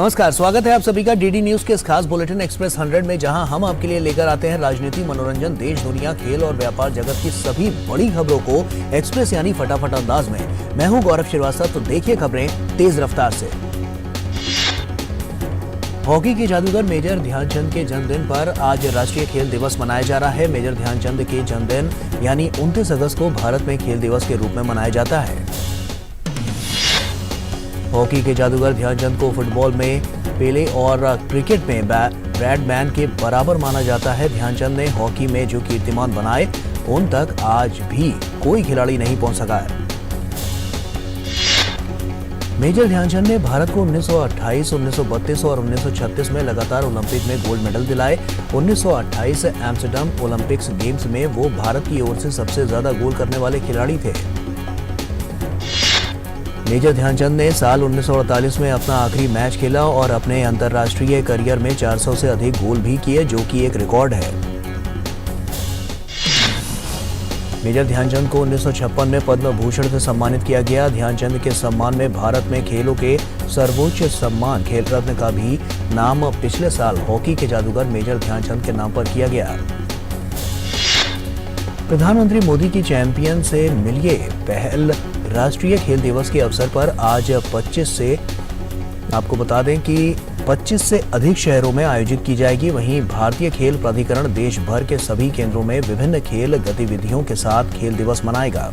नमस्कार, स्वागत है आप सभी का डीडी न्यूज के इस खास बुलेटिन एक्सप्रेस 100 में, जहां हम आपके लिए लेकर आते हैं राजनीति, मनोरंजन, देश दुनिया, खेल और व्यापार जगत की सभी बड़ी खबरों को एक्सप्रेस यानी फटाफट अंदाज में। मैं हूं गौरव श्रीवास्तव, तो देखिए खबरें तेज रफ्तार से। हॉकी के जादूगर मेजर ध्यानचंद के जन्मदिन पर आज राष्ट्रीय खेल दिवस मनाया जा रहा है। मेजर ध्यानचंद के जन्मदिन यानी 29 अगस्त को भारत में खेल दिवस के रूप में मनाया जाता है। हॉकी के जादूगर ध्यानचंद को फुटबॉल में पेले और क्रिकेट में ब्रैडमैन के बराबर माना जाता है। ध्यानचंद ने हॉकी में जो कीर्तिमान बनाए, उन तक आज भी कोई खिलाड़ी नहीं पहुंच सका है। मेजर ध्यानचंद ने भारत को 1928, 1932 और 1936 में लगातार ओलंपिक में गोल्ड मेडल दिलाए। 1928 एम्स्टर्डम ओलंपिक्स गेम्स में वो भारत की ओर से सबसे ज्यादा गोल करने वाले खिलाड़ी थे। मेजर ध्यानचंद ने साल 1948 में अपना आखिरी मैच खेला और अपने अंतर्राष्ट्रीय करियर में 400 से अधिक गोल भी किए, जो कि एक रिकॉर्ड है। मेजर ध्यानचंद को 1956 में पद्म भूषण से सम्मानित किया गया। ध्यानचंद के सम्मान में भारत में खेलों के सर्वोच्च सम्मान खेल रत्न का भी नाम पिछले साल हॉकी के जादूगर मेजर ध्यानचंद के नाम पर किया गया। प्रधानमंत्री मोदी की चैंपियन से मिलिए पहल राष्ट्रीय खेल दिवस के अवसर पर आज 25 से आपको बता दें कि 25 से अधिक शहरों में आयोजित की जाएगी। वहीं भारतीय खेल प्राधिकरण देश भर के सभी केंद्रों में विभिन्न खेल गतिविधियों के साथ खेल दिवस मनाएगा।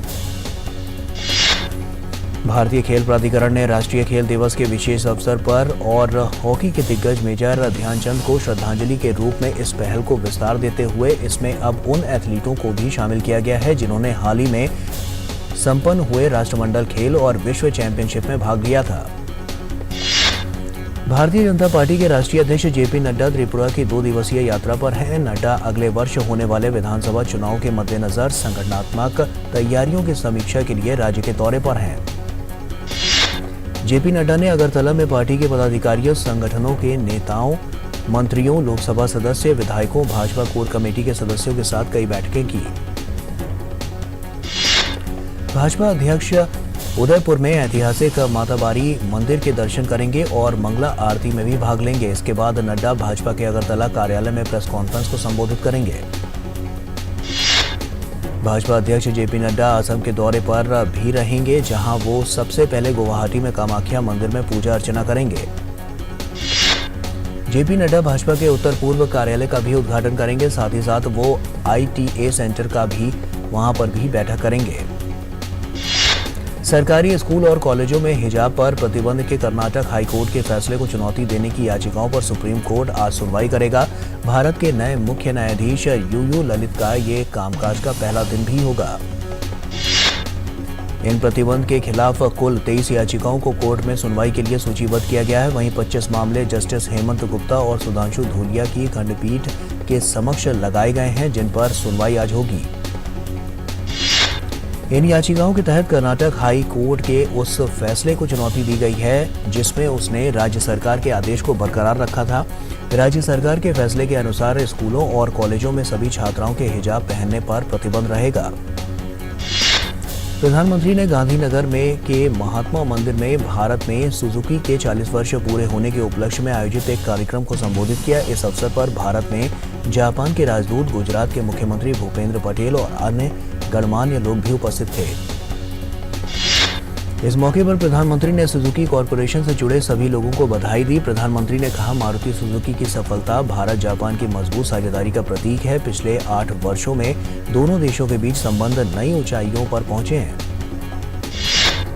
भारतीय खेल प्राधिकरण ने राष्ट्रीय खेल दिवस के विशेष अवसर पर और हॉकी के दिग्गज मेजर ध्यानचंद को श्रद्धांजलि के रूप में इस पहल को विस्तार देते हुए इसमें अब उन एथलीटों को भी शामिल किया गया है जिन्होंने हाल ही में संपन्न हुए राष्ट्रमंडल खेल और विश्व चैंपियनशिप में भाग लिया था। भारतीय जनता पार्टी के राष्ट्रीय अध्यक्ष जेपी नड्डा त्रिपुरा की 2 दिवसीय यात्रा पर हैं। नड्डा अगले वर्ष होने वाले विधानसभा चुनाव के मद्देनजर संगठनात्मक तैयारियों की समीक्षा के लिए राज्य के दौरे पर हैं। जेपी नड्डा ने अगरतला में पार्टी के पदाधिकारियों, संगठनों के नेताओं, मंत्रियों, लोकसभा सदस्य, विधायकों, भाजपा कोर कमेटी के सदस्यों के साथ कई बैठकें की। भाजपा अध्यक्ष उदयपुर में ऐतिहासिक माताबारी मंदिर के दर्शन करेंगे और मंगला आरती में भी भाग लेंगे। इसके बाद नड्डा भाजपा के अगरतला कार्यालय में प्रेस कॉन्फ्रेंस को संबोधित करेंगे। भाजपा अध्यक्ष जेपी नड्डा असम के दौरे पर भी रहेंगे, जहां वो सबसे पहले गुवाहाटी में कामाख्या मंदिर में पूजा अर्चना करेंगे। जेपी नड्डा भाजपा के उत्तर पूर्व कार्यालय का भी उद्घाटन करेंगे। साथ ही साथ वो ITA सेंटर का भी वहां पर भी बैठक करेंगे। सरकारी स्कूल और कॉलेजों में हिजाब पर प्रतिबंध के कर्नाटक हाईकोर्ट के फैसले को चुनौती देने की याचिकाओं पर सुप्रीम कोर्ट आज सुनवाई करेगा। भारत के नए मुख्य न्यायाधीश यूयू ललित का ये कामकाज का पहला दिन भी होगा। इन प्रतिबंध के खिलाफ कुल 23 याचिकाओं को कोर्ट में सुनवाई के लिए सूचीबद्ध किया गया है। वहीं 25 मामले जस्टिस हेमंत गुप्ता और सुधांशु धूलिया की खंडपीठ के समक्ष लगाए गए हैं, जिन पर सुनवाई आज होगी। इन याचिकाओं के तहत कर्नाटक हाई कोर्ट के उस फैसले को चुनौती दी गई है जिसमें उसने राज्य सरकार के आदेश को बरकरार रखा था। राज्य सरकार के फैसले के अनुसार स्कूलों और कॉलेजों में सभी छात्राओं के हिजाब पहनने पर प्रतिबंध रहेगा। प्रधानमंत्री ने गांधीनगर में के महात्मा मंदिर में भारत में सुजुकी के 40 वर्ष पूरे होने के उपलक्ष्य में आयोजित एक कार्यक्रम को संबोधित किया। इस अवसर पर भारत में जापान के राजदूत, गुजरात के मुख्यमंत्री भूपेंद्र पटेल और अन्य गणमान्य लोग भी उपस्थित थे। इस मौके पर प्रधानमंत्री ने सुजुकी कॉरपोरेशन से जुड़े सभी लोगों को बधाई दी। प्रधानमंत्री ने कहा, मारुति सुजुकी की सफलता भारत जापान की मजबूत साझेदारी का प्रतीक है। पिछले 8 वर्षों में दोनों देशों के बीच संबंध नई ऊंचाइयों पर पहुंचे हैं।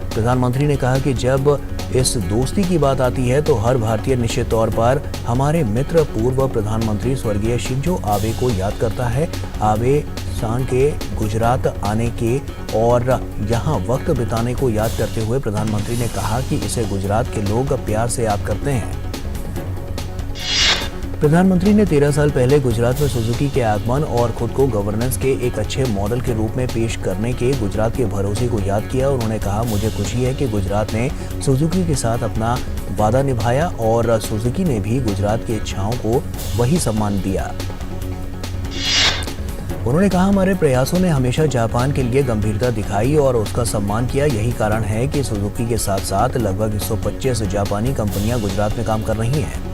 प्रधानमंत्री ने कहा कि जब इस दोस्ती की बात आती है तो हर भारतीय निश्चित तौर पर हमारे मित्र पूर्व प्रधानमंत्री स्वर्गीय शिंजो आबे को याद करता है। आबे सान के गुजरात आने के और यहाँ वक्त बिताने को याद करते हुए प्रधानमंत्री ने कहा कि इसे गुजरात के लोग प्यार से याद करते हैं। प्रधानमंत्री ने 13 साल पहले गुजरात में सुजुकी के आगमन और खुद को गवर्नेंस के एक अच्छे मॉडल के रूप में पेश करने के गुजरात के भरोसे को याद किया। उन्होंने कहा, मुझे खुशी है कि गुजरात ने सुजुकी के साथ अपना वादा निभाया और सुजुकी ने भी गुजरात की इच्छाओं को वही सम्मान दिया। उन्होंने कहा, हमारे प्रयासों ने हमेशा जापान के लिए गंभीरता दिखाई और उसका सम्मान किया। यही कारण है कि सुजुकी के साथ साथ लगभग 125 जापानी कंपनियां गुजरात में काम कर रही हैं।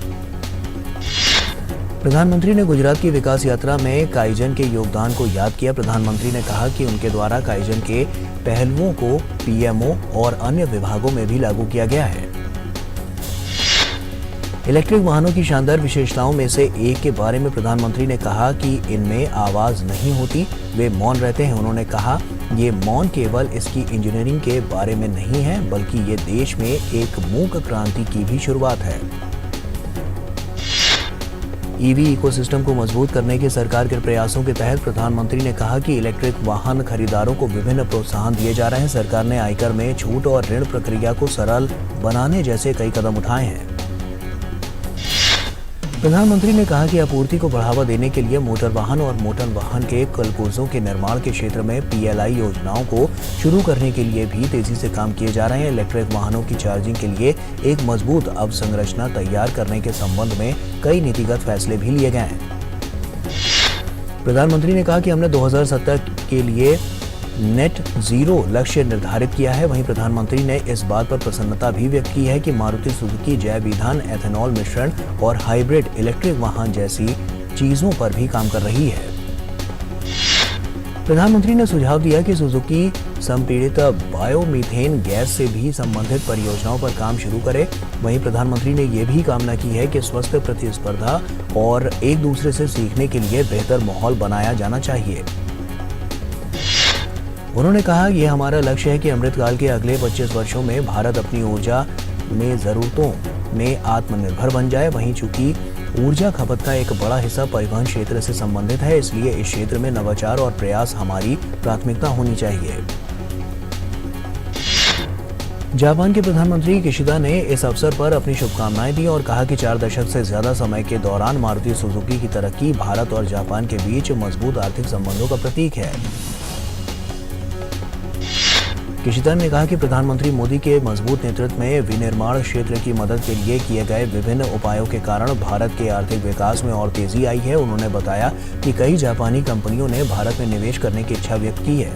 प्रधानमंत्री ने गुजरात की विकास यात्रा में काइजन के योगदान को याद किया। प्रधानमंत्री ने कहा कि उनके द्वारा काइजन के पहलुओं को पीएमओ और अन्य विभागों में भी लागू किया गया है। इलेक्ट्रिक वाहनों की शानदार विशेषताओं में से एक के बारे में प्रधानमंत्री ने कहा कि इनमें आवाज नहीं होती, वे मौन रहते हैं। उन्होंने कहा, ये मौन केवल इसकी इंजीनियरिंग के बारे में नहीं है, बल्कि ये देश में एक मूक क्रांति की भी शुरुआत है। ईवी इकोसिस्टम को मजबूत करने के सरकार के प्रयासों के तहत प्रधानमंत्री ने कहा कि इलेक्ट्रिक वाहन खरीदारों को विभिन्न प्रोत्साहन दिए जा रहे हैं। सरकार ने आयकर में छूट और ऋण प्रक्रिया को सरल बनाने जैसे कई कदम उठाए हैं। प्रधानमंत्री ने कहा कि आपूर्ति को बढ़ावा देने के लिए मोटर वाहन और मोटर वाहन के कलपुर्जों के निर्माण के क्षेत्र में पीएलआई योजनाओं को शुरू करने के लिए भी तेजी से काम किए जा रहे हैं। इलेक्ट्रिक वाहनों की चार्जिंग के लिए एक मजबूत अवसंरचना तैयार करने के संबंध में कई नीतिगत फैसले भी लिए गए हैं। प्रधानमंत्री ने कहा कि हमने 2070 के लिए नेट जीरो लक्ष्य निर्धारित किया है। वहीं प्रधानमंत्री ने इस बात पर प्रसन्नता भी व्यक्त की है कि मारुति सुजुकी जैव ईंधन, एथेनॉल मिश्रण और हाइब्रिड इलेक्ट्रिक वाहन जैसी चीजों पर भी काम कर रही है। प्रधानमंत्री ने सुझाव दिया कि सुजुकी संपीड़ित बायोमीथेन गैस से भी संबंधित परियोजनाओं पर काम शुरू करे। वहीं प्रधानमंत्री ने यह भी कामना की है कि स्वस्थ प्रतिस्पर्धा और एक दूसरे से सीखने के लिए बेहतर माहौल बनाया जाना चाहिए। उन्होंने कहा, यह हमारा लक्ष्य है कि अमृतकाल के अगले 25 वर्षों में भारत अपनी ऊर्जा में जरूरतों में आत्मनिर्भर बन जाए। वहीं चूंकि ऊर्जा खपत का एक बड़ा हिस्सा परिवहन क्षेत्र से संबंधित है, इसलिए इस क्षेत्र में नवाचार और प्रयास हमारी प्राथमिकता होनी चाहिए। जापान के प्रधानमंत्री किशिदा ने इस अवसर पर अपनी शुभकामनाएं दी और कहा कि 4 दशक से ज्यादा समय के दौरान मारुति सुजुकी की तरक्की भारत और जापान के बीच मजबूत आर्थिक संबंधों का प्रतीक है। किशिदा ने कहा कि प्रधानमंत्री मोदी के मजबूत नेतृत्व में विनिर्माण क्षेत्र की मदद के लिए किए गए विभिन्न उपायों के कारण भारत के आर्थिक विकास में और तेजी आई है। उन्होंने बताया कि कई जापानी कंपनियों ने भारत में निवेश करने की इच्छा व्यक्त की है।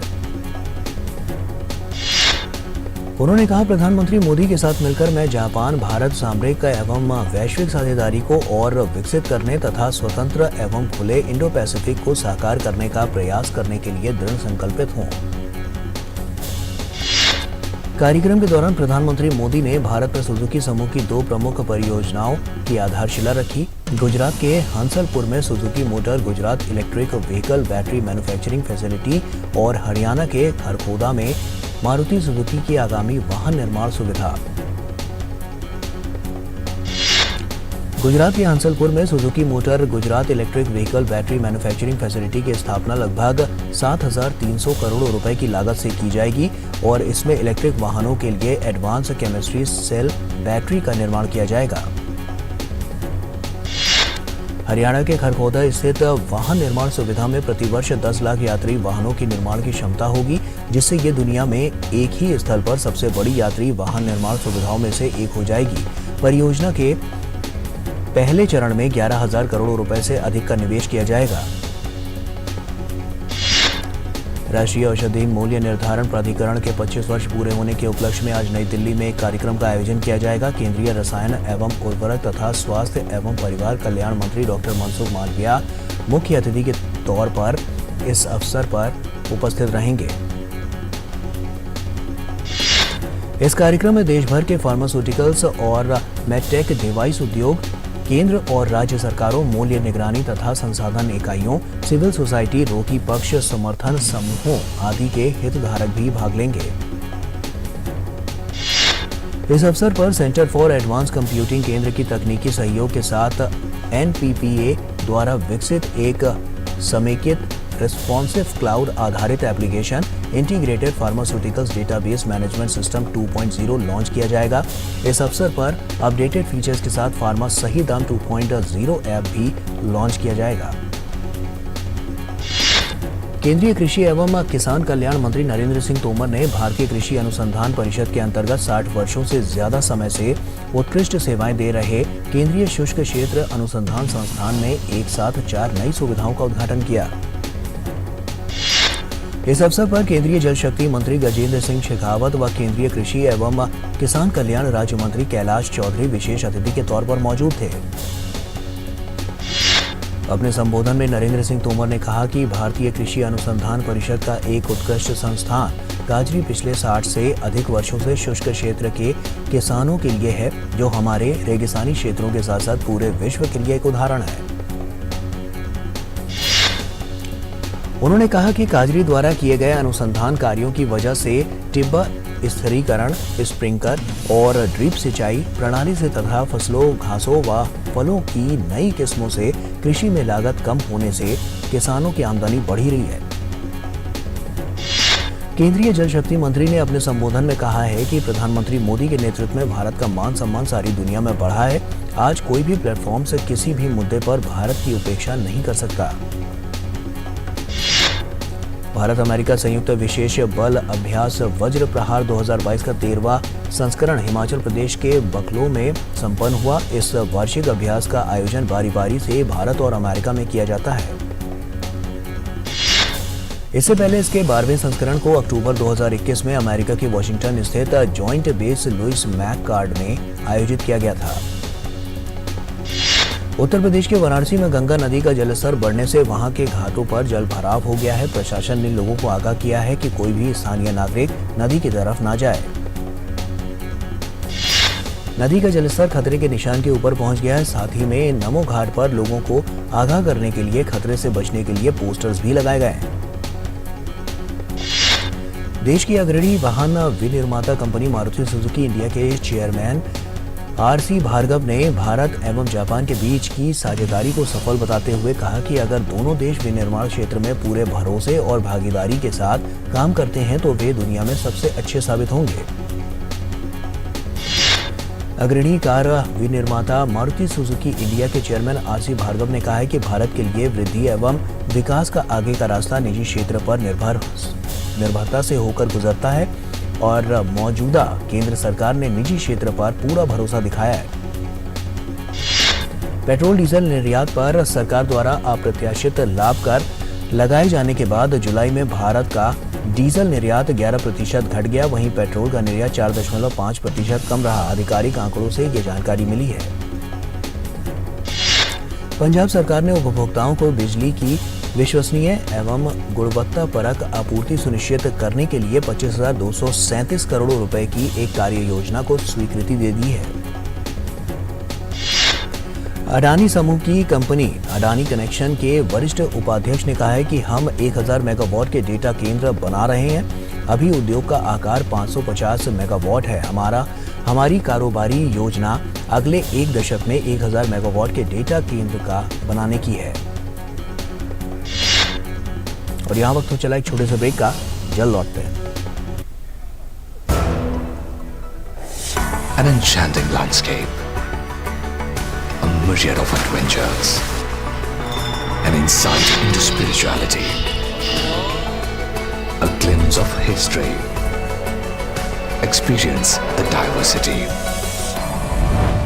उन्होंने कहा, प्रधानमंत्री मोदी के साथ मिलकर मैं जापान भारत सामरिक एवं वैश्विक साझेदारी को और विकसित करने तथा स्वतंत्र एवं खुले इंडो पैसिफिक को साकार करने का प्रयास करने के लिए दृढ़ संकल्पित हूँ। कार्यक्रम के दौरान प्रधानमंत्री मोदी ने भारत में सुजुकी समूह की 2 प्रमुख परियोजनाओं की आधारशिला रखी। गुजरात के हंसलपुर में Suzuki motor Gujarat electric vehicle battery manufacturing facility और हरियाणा के खरखोदा में मारुति सुजुकी की आगामी वाहन निर्माण सुविधा। गुजरात के हंसलपुर में Suzuki motor Gujarat electric vehicle battery manufacturing facility की स्थापना लगभग 7,300 करोड़ रुपए की लागत से की जाएगी और इसमें इलेक्ट्रिक वाहनों के लिए एडवांस केमिस्ट्री सेल बैटरी का निर्माण किया जाएगा। हरियाणा के खरखोदा स्थित वाहन निर्माण सुविधा में प्रतिवर्ष 10 लाख यात्री वाहनों की निर्माण की क्षमता होगी, जिससे ये दुनिया में एक ही स्थल पर सबसे बड़ी यात्री वाहन निर्माण सुविधाओं में से एक हो जाएगी। परियोजना के पहले चरण में 11,000 करोड़ रुपए से अधिक का निवेश किया जाएगा। राष्ट्रीय औषधि मूल्य निर्धारण प्राधिकरण के 25 वर्ष पूरे होने के उपलक्ष्य में आज नई दिल्ली में एक कार्यक्रम का आयोजन किया जाएगा। केंद्रीय रसायन एवं उर्वरक तथा स्वास्थ्य एवं परिवार कल्याण मंत्री डॉक्टर मनसुख मांडविया मुख्य अतिथि के तौर पर इस अवसर पर उपस्थित रहेंगे। इस कार्यक्रम में देश भर के फार्मास्यूटिकल्स और मेडटेक डिवाइस उद्योग, केंद्र और राज्य सरकारों, मूल्य निगरानी तथा संसाधन इकाइयों, सिविल सोसाइटी, रोगी पक्ष, समर्थन समूहों आदि के हितधारक भी भाग लेंगे। इस अवसर पर सेंटर फॉर एडवांस कंप्यूटिंग केंद्र की तकनीकी सहयोग के साथ एनपीपीए द्वारा विकसित एक समेकित रिस्पॉन्सिव क्लाउड आधारित application integrated pharmaceuticals database management system 2.0 launch किया जाएगा। इस अवसर पर अपडेटेड फीचर्स के साथ फार्मा सही दाम 2.0 ऐप भी लॉन्च किया जाएगा। केंद्रीय कृषि एवं किसान कल्याण मंत्री नरेंद्र सिंह तोमर ने भारतीय कृषि अनुसंधान परिषद के अंतर्गत 60 वर्षों से ज्यादा समय से उत्कृष्ट सेवाएं दे रहे केंद्रीय शुष्क क्षेत्र अनुसंधान संस्थान में एक साथ 4 नई सुविधाओं का उद्घाटन किया। इस अवसर पर केंद्रीय जल शक्ति मंत्री गजेंद्र सिंह शेखावत व केंद्रीय कृषि एवं किसान कल्याण राज्य मंत्री कैलाश चौधरी विशेष अतिथि के तौर पर मौजूद थे। अपने संबोधन में नरेंद्र सिंह तोमर ने कहा कि भारतीय कृषि अनुसंधान परिषद का एक उत्कृष्ट संस्थान काजरी पिछले 60 से अधिक वर्षों से शुष्क क्षेत्र के किसानों के लिए है, जो हमारे रेगिस्तानी क्षेत्रों के साथ साथ पूरे विश्व के लिए एक उदाहरण है। उन्होंने कहा कि काजरी द्वारा किए गए अनुसंधान कार्यों की वजह से टिब्बा स्थिरीकरण, स्प्रिंकलर और ड्रिप सिंचाई प्रणाली से तथा फसलों, घासों व फलों की नई किस्मों से कृषि में लागत कम होने से किसानों की आमदनी बढ़ी रही है। केंद्रीय जल शक्ति मंत्री ने अपने संबोधन में कहा है कि प्रधानमंत्री मोदी के नेतृत्व में भारत का मान सम्मान सारी दुनिया में बढ़ा है। आज कोई भी प्लेटफॉर्म से किसी भी मुद्दे पर भारत की उपेक्षा नहीं कर सकता। भारत अमेरिका संयुक्त विशेष बल अभ्यास वज्र प्रहार 2022 का 13वां संस्करण हिमाचल प्रदेश के बकलो में संपन्न हुआ। इस वार्षिक अभ्यास का आयोजन बारी-बारी से भारत और अमेरिका में किया जाता है। इससे पहले इसके 12वें संस्करण को अक्टूबर 2021 में अमेरिका के वॉशिंगटन स्थित जॉइंट बेस लुइस मैककॉर्ड में आयोजित किया गया था। उत्तर प्रदेश के वाराणसी में गंगा नदी का जलस्तर बढ़ने से वहां के घाटों पर जल भराव हो गया है। प्रशासन ने लोगों को आगाह किया है कि कोई भी स्थानीय नागरिक नदी की तरफ न जाए। नदी का जलस्तर खतरे के निशान के ऊपर पहुंच गया है। साथ ही में नमो घाट पर लोगों को आगाह करने के लिए खतरे से बचने के लिए पोस्टर्स भी लगाए गए हैं। देश की अग्रणी वाहन विनिर्माता कंपनी मारुति सुजुकी इंडिया के चेयरमैन आर.सी. भार्गव ने भारत एवं जापान के बीच की साझेदारी को सफल बताते हुए कहा कि अगर दोनों देश विनिर्माण क्षेत्र में पूरे भरोसे और भागीदारी के साथ काम करते हैं तो वे दुनिया में सबसे अच्छे साबित होंगे। अग्रणी कार विनिर्माता मारुति सुजुकी इंडिया के चेयरमैन आर.सी. भार्गव ने कहा है कि भारत के लिए वृद्धि एवं विकास का आगे का रास्ता निजी क्षेत्र पर निर्भरता से होकर गुजरता है और मौजूदा केंद्र सरकार ने निजी क्षेत्र पर पूरा भरोसा दिखाया है। पेट्रोल डीजल निर्यात पर सरकार द्वारा अप्रत्याशित लाभ कर लगाए जाने के बाद जुलाई में भारत का डीजल निर्यात 11% घट गया। वहीं पेट्रोल का निर्यात 4.5% कम रहा। आधिकारिक आंकड़ों से ये जानकारी मिली है। पंजाब सरकार ने उपभोक्ताओं को बिजली की विश्वसनीय एवं गुणवत्तापरक आपूर्ति सुनिश्चित करने के लिए 25,237 करोड़ रुपए की एक कार्य योजना को स्वीकृति दे दी है। अडानी समूह की कंपनी अडानी कनेक्शन के वरिष्ठ उपाध्यक्ष ने कहा है कि हम 1000 मेगावाट के डेटा केंद्र बना रहे हैं। अभी उद्योग का आकार 550 मेगावाट है। हमारी कारोबारी योजना अगले 1 दशक में 1000 मेगावाट के डेटा केंद्र का बनाने की है। और यहाँ वक्त हो चला एक छोटे से ब्रेक का, जल्द लौटते हैं। An enchanting landscape, a myriad of adventures, an insight into spirituality, a glimpse of history. Experience the diversity.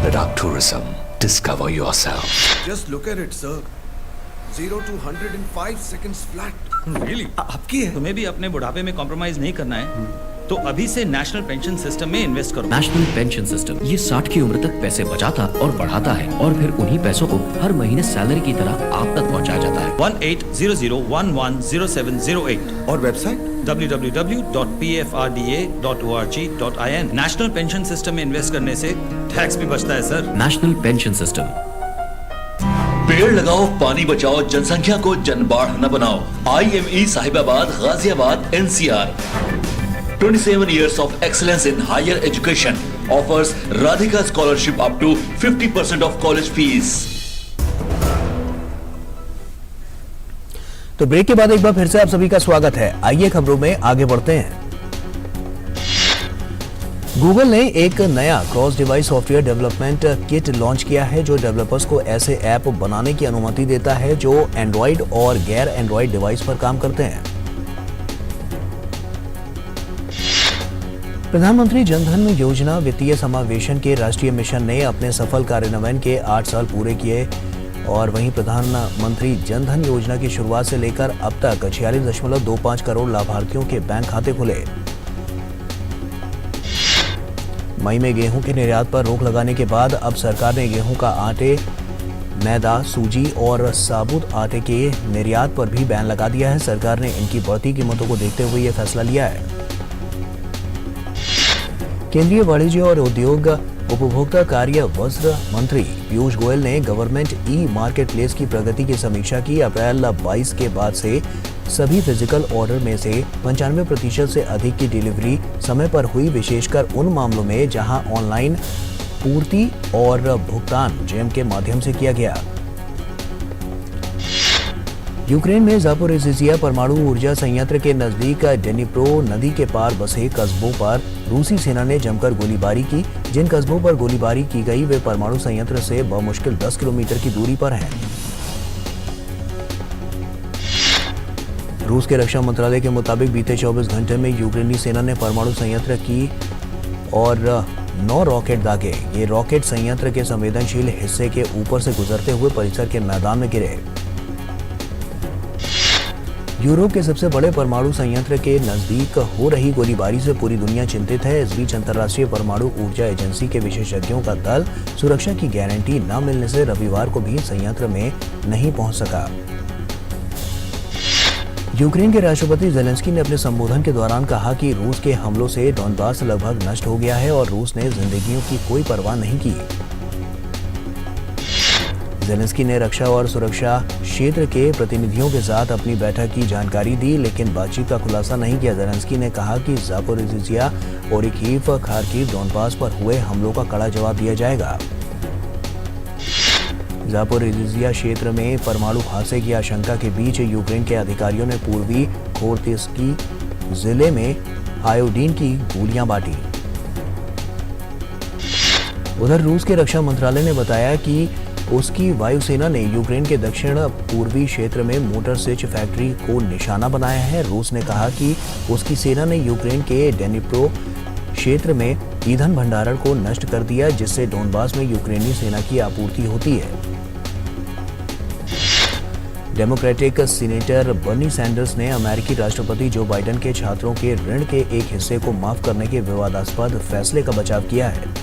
Ladakh Tourism. Discover yourself. Just look at it, sir. 0 to 100 in 5 seconds flat. Really? आपकी है? तुम्हें भी अपने बुढ़ापे में compromise नहीं करना है तो अभी से नेशनल पेंशन सिस्टम में इन्वेस्ट करो। नेशनल पेंशन सिस्टम ये 60 की उम्र तक पैसे बचाता और बढ़ाता है और फिर उन्हीं पैसों को हर महीने सैलरी की तरह आप तक पहुंचाया जाता है। 1800110708 और website www.pfrda.org.in। National pension system में इन्वेस्ट करने से टैक्स भी बचता है सर। National pension system. पेड़ लगाओ, पानी बचाओ, जनसंख्या को जनबाढ़ न बनाओ। IME Sahibabad, Ghaziabad, NCR। 27 years of excellence in higher education offers Radhika scholarship up to 50% of college fees. तो ब्रेक के बाद एक बार फिर से आप सभी का स्वागत है। आइए खबरों में आगे बढ़ते हैं। गूगल ने एक नया cross device software development kit launch किया है जो डेवलपर्स को ऐसे ऐप बनाने की अनुमति देता है जो एंड्रॉइड और गैर एंड्रॉइड डिवाइस पर काम करते हैं। प्रधानमंत्री जनधन योजना वित्तीय समावेशन के राष्ट्रीय मिशन ने अपने सफल कार्यान्वयन के 8 साल पूरे किए और वहीं प्रधानमंत्री जन धन योजना की शुरुआत से लेकर अब तक 46.25 करोड़ लाभार्थियों के बैंक खाते खुले। मई में गेहूं के निर्यात पर रोक लगाने के बाद अब सरकार ने गेहूं का आटे, मैदा, सूजी और साबुत आटे के निर्यात पर भी बैन लगा दिया है। सरकार ने इनकी बढ़ती कीमतों को देखते हुए यह फैसला लिया है। केंद्रीय वाणिज्य और उद्योग उपभोक्ता कार्य वस्त्र मंत्री पीयूष गोयल ने गवर्नमेंट ई मार्केट प्लेस की प्रगति की समीक्षा की। अप्रैल 22 के बाद से सभी फिजिकल ऑर्डर में से 95% से अधिक की डिलीवरी समय पर हुई, विशेषकर उन मामलों में जहां ऑनलाइन पूर्ति और भुगतान जेम के माध्यम से किया गया। यूक्रेन में ज़ापोरिज़िया परमाणु ऊर्जा संयंत्र के नजदीक डेनिप्रो नदी के पार बसे कस्बों पर रूसी सेना ने जमकर गोलीबारी की। जिन कस्बों पर गोलीबारी की गई वे परमाणु संयंत्र से बमुश्किल 10 किलोमीटर की दूरी पर हैं। रूस के रक्षा मंत्रालय के मुताबिक बीते 24 घंटे में यूक्रेनी सेना ने परमाणु संयंत्र की और 9 रॉकेट दागे। ये रॉकेट संयंत्र के संवेदनशील हिस्से के ऊपर से गुजरते हुए परिसर के मैदान में गिरे। यूरोप के सबसे बड़े परमाणु संयंत्र के नजदीक हो रही गोलीबारी से पूरी दुनिया चिंतित है। इस बीच अंतर्राष्ट्रीय परमाणु ऊर्जा एजेंसी के विशेषज्ञों का दल सुरक्षा की गारंटी न मिलने से रविवार को भी संयंत्र में नहीं पहुंच सका। यूक्रेन के राष्ट्रपति जेलेंस्की ने अपने संबोधन के दौरान कहा कि रूस के हमलों से डॉनबास लगभग नष्ट हो गया है और रूस ने जिंदगियों की कोई परवाह नहीं की। जेलेंस्की ने रक्षा और सुरक्षा क्षेत्र के प्रतिनिधियों के साथ अपनी बैठक की जानकारी दी, लेकिन बातचीत का खुलासा नहीं किया। जेलेंस्की ने कहा कि ज़ापोरिज़िया, ओरिकीव, खार्किव, डॉनबास पर हुए हमलों का कड़ा जवाब दिया जाएगा। ज़ापोरिज़िया क्षेत्र में परमाणु हादसे की आशंका के बीच यूक्रेन के अधिकारियों ने पूर्वी खोर्तिस्की जिले में आयोडीन की गोलियां बांटी। उधर रूस के रक्षा मंत्रालय ने बताया कि उसकी वायुसेना ने यूक्रेन के दक्षिण पूर्वी क्षेत्र में मोटर स्विच फैक्ट्री को निशाना बनाया है। रूस ने कहा कि उसकी सेना ने यूक्रेन के डेनिप्रो क्षेत्र में ईंधन भंडारण को नष्ट कर दिया, जिससे डोनबास में यूक्रेनी सेना की आपूर्ति होती है। डेमोक्रेटिक सीनेटर बर्नी सैंडर्स ने अमेरिकी राष्ट्रपति जो बाइडेन के छात्रों के ऋण के एक हिस्से को माफ करने के विवादास्पद फैसले का बचाव किया है।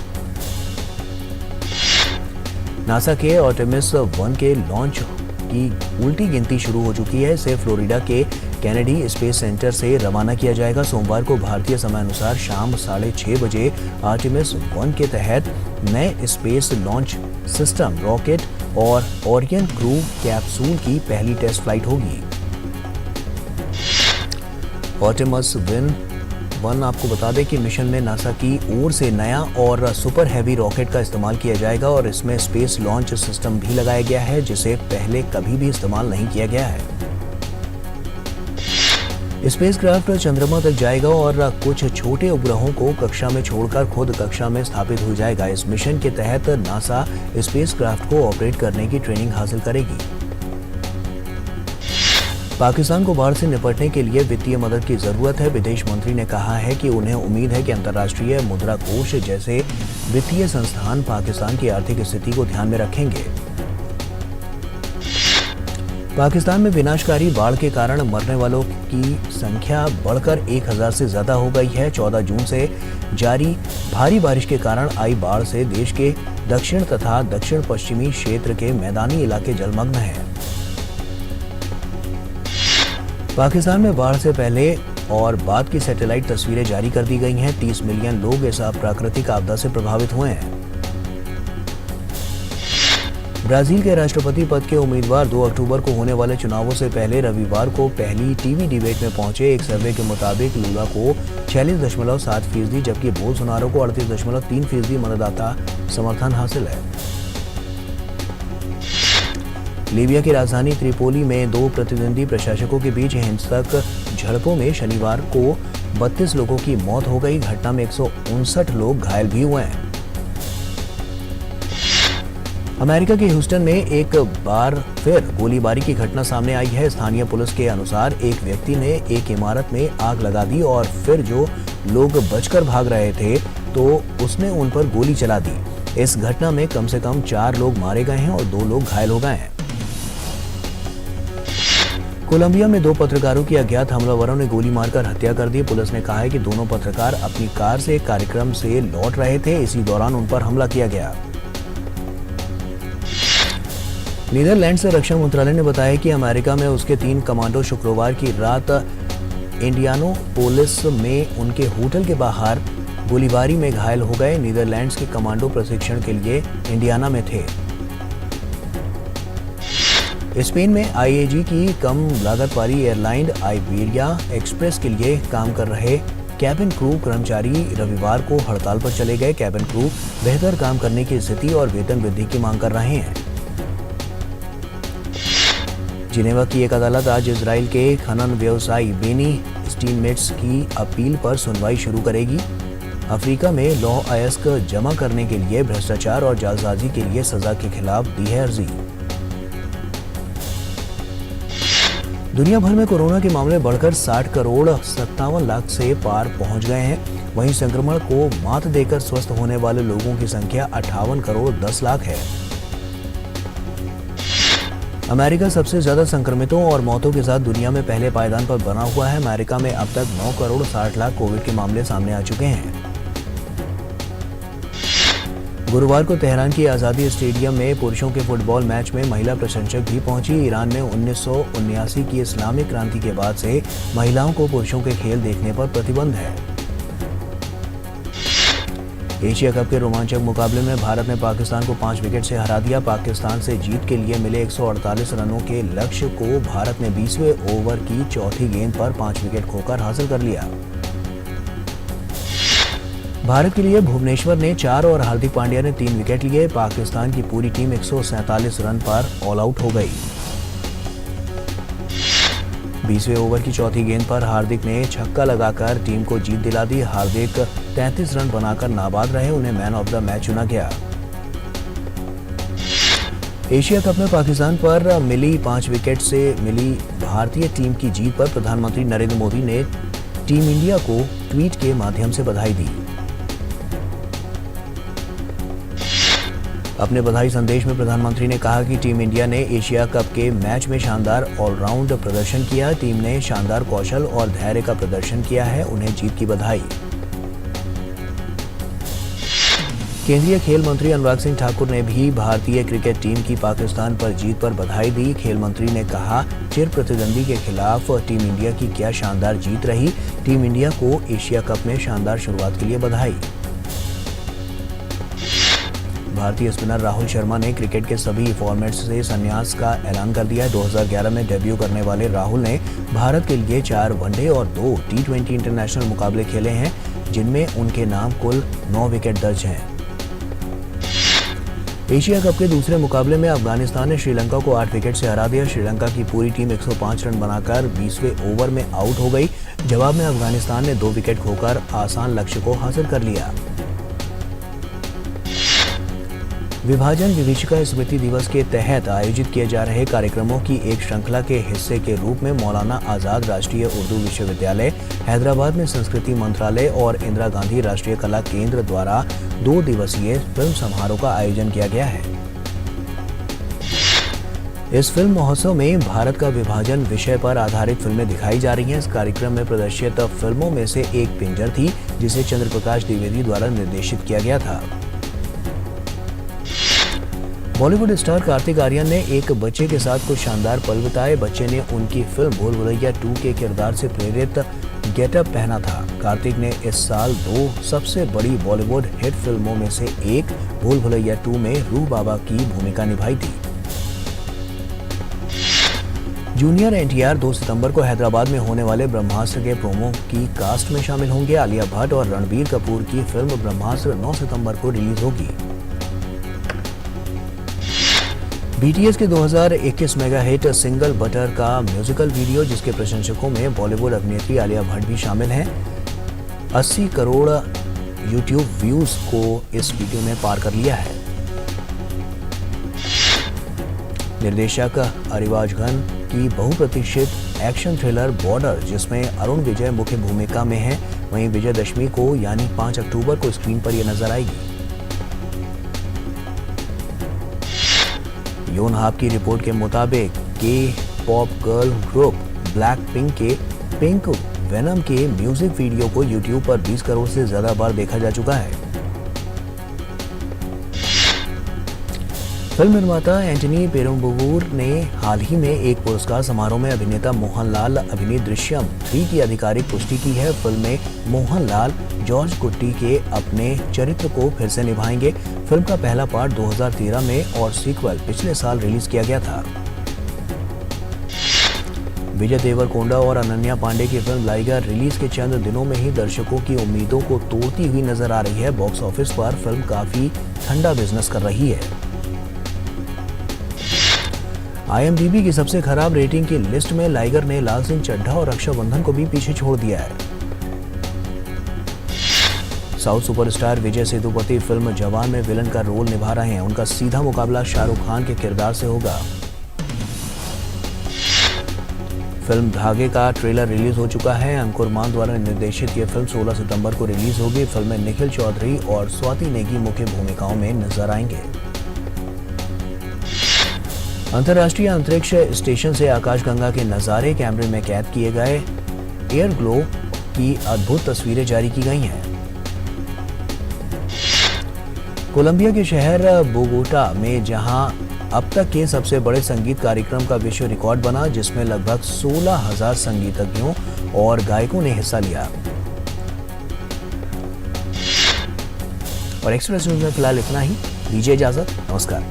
नासा के आर्टेमिस 1 के लॉन्च की उल्टी गिनती शुरू हो चुकी है। इसे फ्लोरिडा के कैनेडी स्पेस सेंटर से रवाना किया जाएगा। सोमवार को भारतीय समय अनुसार शाम 6:30 बजे आर्टेमिस 1 के तहत नए स्पेस लॉन्च सिस्टम रॉकेट और ओरियन क्रू कैप्सूल की पहली टेस्ट फ्लाइट होगी। आर्टेमिस 1 आपको बता दें कि मिशन में नासा की ओर से नया और सुपर हैवी रॉकेट का इस्तेमाल किया जाएगा और इसमें स्पेस लॉन्च सिस्टम भी लगाया गया है, जिसे पहले कभी भी इस्तेमाल नहीं किया गया है। स्पेसक्राफ्ट चंद्रमा तक जाएगा और कुछ छोटे उपग्रहों को कक्षा में छोड़कर खुद कक्षा में स्थापित हो जाएगा। इस मिशन के तहत नासा स्पेसक्राफ्ट को ऑपरेट करने की ट्रेनिंग हासिल करेगी। पाकिस्तान को बाढ़ से निपटने के लिए वित्तीय मदद की जरूरत है। विदेश मंत्री ने कहा है कि उन्हें उम्मीद है कि अंतर्राष्ट्रीय मुद्रा कोष जैसे वित्तीय संस्थान पाकिस्तान की आर्थिक स्थिति को ध्यान में रखेंगे। पाकिस्तान में विनाशकारी बाढ़ के कारण मरने वालों की संख्या बढ़कर 1000 से ज्यादा हो गई है। 14 जून से जारी भारी बारिश के कारण आई बाढ़ से देश के दक्षिण तथा दक्षिण पश्चिमी क्षेत्र के मैदानी इलाके जलमग्न हैं। पाकिस्तान में बाढ़ से पहले और बाद की सैटेलाइट तस्वीरें जारी कर दी गई हैं। 30 मिलियन लोग इस प्राकृतिक आपदा से प्रभावित हुए हैं। ब्राजील के राष्ट्रपति पद के उम्मीदवार 2 अक्टूबर को होने वाले चुनावों से पहले रविवार को पहली टीवी डिबेट में पहुंचे। एक सर्वे के मुताबिक लूला को 46.7%, जबकि बोल्सोनारो को 38.3% मतदाता समर्थन हासिल है। लीबिया की राजधानी त्रिपोली में 2 प्रतिद्वंदी प्रशासकों के बीच हिंसक झड़पों में शनिवार को 32 लोगों की मौत हो गई। घटना में 159 लोग घायल भी हुए हैं। अमेरिका के ह्यूस्टन में एक बार फिर गोलीबारी की घटना सामने आई है। स्थानीय पुलिस के अनुसार एक व्यक्ति ने एक इमारत में आग लगा दी और फिर जो लोग बचकर भाग रहे थे तो उसने उन पर गोली चला दी। इस घटना में कम से कम 4 लोग मारे गए हैं और 2 लोग घायल हो गए हैं। कोलंबिया में 2 पत्रकारों की अज्ञात हमलावरों ने गोली मारकर हत्या कर दी। पुलिस ने कहा है कि दोनों पत्रकार अपनी कार से एक कार्यक्रम से लौट रहे थे, इसी दौरान उन पर हमला किया गया। नीदरलैंड से रक्षा मंत्रालय ने बताया कि अमेरिका में उसके 3 कमांडो शुक्रवार की रात इंडियानापोलिस में उनके होटल के बाहर गोलीबारी में घायल हो गए। नीदरलैंड्स के कमांडो प्रशिक्षण के लिए इंडियाना में थे। स्पेन में आईएजी की कम लागत वाली एयरलाइन आइबेरिया एक्सप्रेस के लिए काम कर रहे कैबिन क्रू कर्मचारी रविवार को हड़ताल पर चले गए। कैबिन क्रू बेहतर काम करने की स्थिति और वेतन वृद्धि की मांग कर रहे हैं। जिनेवा की एक अदालत आज इजराइल के खनन व्यवसायी बेनी स्टीनमेट्स की अपील पर सुनवाई शुरू करेगी। अफ्रीका में लॉ अयस्क जमा करने के लिए भ्रष्टाचार और जालसाजी के लिए सजा के खिलाफ दी है अर्जी। दुनिया भर में कोरोना के मामले बढ़कर 60 करोड़ 57 लाख से पार पहुंच गए हैं। वहीं संक्रमण को मात देकर स्वस्थ होने वाले लोगों की संख्या 58 करोड़ 10 लाख है। अमेरिका सबसे ज्यादा संक्रमितों और मौतों के साथ दुनिया में पहले पायदान पर बना हुआ है। अमेरिका में अब तक 9 करोड़ 60 लाख कोविड के मामले सामने आ चुके हैं। गुरुवार को तेहरान की आज़ादी स्टेडियम में पुरुषों के फुटबॉल मैच में महिला प्रशंसक भी पहुंची। ईरान में 1979 की इस्लामिक क्रांति के बाद से महिलाओं को पुरुषों के खेल देखने पर प्रतिबंध है। एशिया कप के रोमांचक मुकाबले में भारत ने पाकिस्तान को 5 विकेट से हरा दिया। पाकिस्तान से जीत के लिए मिले 148 रनों के लक्ष्य को भारत ने 20वें ओवर की चौथी गेंद पर 5 विकेट खोकर हासिल कर लिया। भारत के लिए भुवनेश्वर ने 4 और हार्दिक पांड्या ने 3 विकेट लिए। पाकिस्तान की पूरी टीम 147 रन पर ऑल आउट हो गई। 20वें ओवर की चौथी गेंद पर हार्दिक ने छक्का लगाकर टीम को जीत दिला दी। हार्दिक 33 रन बनाकर नाबाद रहे, उन्हें मैन ऑफ द मैच चुना गया। एशिया कप में पाकिस्तान पर मिली 5 विकेट से मिली भारतीय टीम की जीत पर प्रधानमंत्री नरेंद्र मोदी ने टीम इंडिया को ट्वीट के माध्यम से बधाई दी। अपने बधाई संदेश में प्रधानमंत्री ने कहा कि टीम इंडिया ने एशिया कप के मैच में शानदार ऑलराउंड प्रदर्शन किया। टीम ने शानदार कौशल और धैर्य का प्रदर्शन किया है, उन्हें जीत की बधाई। केंद्रीय खेल मंत्री अनुराग सिंह ठाकुर ने भी भारतीय क्रिकेट टीम की पाकिस्तान पर जीत पर बधाई दी। खेल मंत्री ने कहा, चिर प्रतिद्वंदी के खिलाफ टीम इंडिया की क्या शानदार जीत रही। टीम इंडिया को एशिया कप में शानदार शुरुआत के लिए बधाई। भारतीय स्पिनर राहुल शर्मा ने क्रिकेट के सभी फॉर्मेट्स से संन्यास का ऐलान कर दिया है। 2011 में डेब्यू करने वाले राहुल ने भारत के लिए 4 वनडे और 2 T20 इंटरनेशनल मुकाबले खेले हैं, जिनमें उनके नाम कुल 9 विकेट दर्ज हैं। एशिया कप के दूसरे मुकाबले में अफगानिस्तान ने श्रीलंका को 8 विकेट से हरा दिया। श्रीलंका की पूरी टीम 105 रन बनाकर 20वें ओवर में आउट हो गई। जवाब में अफगानिस्तान ने 2 विकेट खोकर आसान लक्ष्य को हासिल कर लिया। विभाजन विभीषिका स्मृति दिवस के तहत आयोजित किए जा रहे कार्यक्रमों की एक श्रृंखला के हिस्से के रूप में मौलाना आजाद राष्ट्रीय उर्दू विश्वविद्यालय, हैदराबाद में संस्कृति मंत्रालय और इंदिरा गांधी राष्ट्रीय कला केंद्र द्वारा 2 दिवसीय फिल्म समारोह का आयोजन किया गया है। इस फिल्म महोत्सव में भारत का विभाजन विषय पर आधारित फिल्में दिखाई जा रही हैं। इस कार्यक्रम में प्रदर्शित फिल्मों में से एक पिंजर थी, जिसे चंद्रप्रकाश द्विवेदी द्वारा निर्देशित किया गया था। बॉलीवुड स्टार कार्तिक आर्यन ने एक बच्चे के साथ कुछ शानदार पल बिताए। बच्चे ने उनकी फिल्म भूल भुलैया 2 के किरदार से प्रेरित गेटअप पहना था। कार्तिक ने इस साल 2 सबसे बड़ी बॉलीवुड हिट फिल्मों में से एक भूल भुलैया 2 में रूह बाबा की भूमिका निभाई थी। जूनियर एनटीआर 2 सितंबर को हैदराबाद में होने वाले ब्रह्मास्त्र के प्रोमो की कास्ट में शामिल होंगे। आलिया भट्ट और रणबीर कपूर की फिल्म ब्रह्मास्त्र 9 सितंबर को रिलीज होगी। बीटीएस के 2021 मेगा हिट सिंगल बटर का म्यूजिकल वीडियो, जिसके प्रशंसकों में बॉलीवुड अभिनेत्री आलिया भट्ट भी शामिल हैं, 80 करोड़ यूट्यूब व्यूज को इस वीडियो ने पार कर लिया है। निर्देशक अरिवाजगन की बहुप्रतीक्षित एक्शन थ्रिलर बॉर्डर, जिसमें अरुण विजय मुख्य भूमिका में है, वहीं विजयदशमी को यानी 5 अक्टूबर को स्क्रीन पर यह नजर आएगी। योनहाप की रिपोर्ट के मुताबिक के pop girl group black pink के पिंक वेनम के म्यूजिक वीडियो को यूट्यूब पर 20 करोड़ से ज्यादा बार देखा जा चुका है। फिल्म निर्माता एंटनी पेरुम्बवूर ने हाल ही में एक पुरस्कार समारोह में अभिनेता मोहनलाल अभिनीत दृश्यम 3 की आधिकारिक पुष्टि की है। फिल्म में मोहनलाल जॉर्ज कुट्टी के अपने चरित्र को फिर से निभाएंगे। फिल्म का पहला पार्ट 2013 में और सीक्वल पिछले साल रिलीज किया गया था। विजय देवरकोंडा और अनन्या पांडे की फिल्म लाइगर रिलीज के चंद दिनों में ही दर्शकों की उम्मीदों को तोड़ती हुई नजर आ रही है। बॉक्स ऑफिस पर फिल्म काफी ठंडा बिजनेस कर रही है। IMDb की सबसे खराब रेटिंग की लिस्ट में लाइगर ने लाल सिंह चड्ढा और रक्षाबंधन को भी पीछे छोड़ दिया है। South superstar Vijay Sethupathi film जवान में विलन का रोल निभा रहे हैं। उनका सीधा मुकाबला शाहरुख खान के किरदार से होगा। फिल्म धागे का ट्रेलर रिलीज हो चुका है। अंकुर मान द्वारा निर्देशित यह फिल्म 16 सितंबर को रिलीज होगी। फिल्म में निखिल चौधरी और स्वाति नेगी मुख्य भूमिकाओं में नजर आएंगे। अंतर्राष्ट्रीय अंतरिक्ष स्टेशन से आकाशगंगा के नजारे कैमरे में कैद किए गए। एयर ग्लो की अद्भुत तस्वीरें जारी की गई हैं। कोलंबिया के शहर बोगोटा में जहां अब तक के सबसे बड़े संगीत कार्यक्रम का विश्व रिकॉर्ड बना, जिसमें लगभग 16,000 संगीतज्ञों और गायकों ने हिस्सा लिया। और एक्सप्रेस न्यूज में फिलहाल इतना ही। दीजिए इजाजत। नमस्कार।